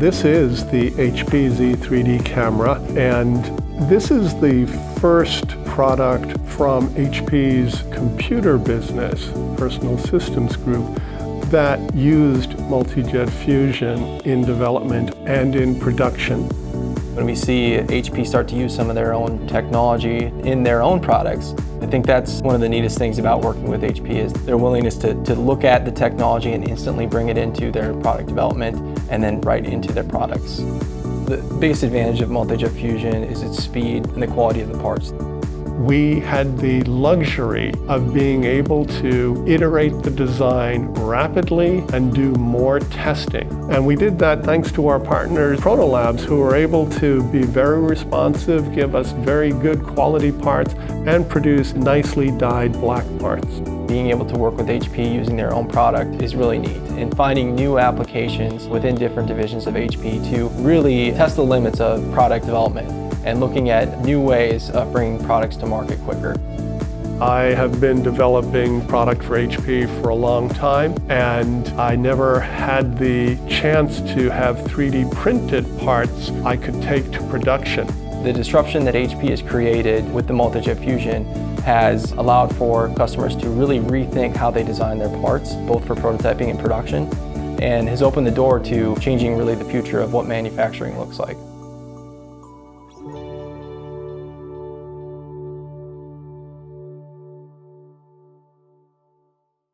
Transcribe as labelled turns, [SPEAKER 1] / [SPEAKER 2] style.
[SPEAKER 1] This is the HP Z3D camera, and this is the first product from HP's computer business, Personal Systems Group, that used multi-jet fusion in development and in production.
[SPEAKER 2] When we see HP start to use some of their own technology in their own products, I think that's one of the neatest things about working with HP is their willingness to look at the technology and instantly bring it into their product development and then right into their products. The biggest advantage of multi-jet fusion is its speed and the quality of the parts.
[SPEAKER 1] We had the luxury of being able to iterate the design rapidly and do more testing. And we did that thanks to our partners, Proto Labs, who were able to be very responsive, give us very good quality parts, and produce nicely dyed black parts.
[SPEAKER 2] Being able to work with HP using their own product is really neat, and finding new applications within different divisions of HP to really test the limits of product development and looking at new ways of bringing products to market quicker.
[SPEAKER 1] I have been developing product for HP for a long time, and I never had the chance to have 3D printed parts I could take to production.
[SPEAKER 2] The disruption that HP has created with the multi-jet fusion has allowed for customers to really rethink how they design their parts, both for prototyping and production, and has opened the door to changing really the future of what manufacturing looks like.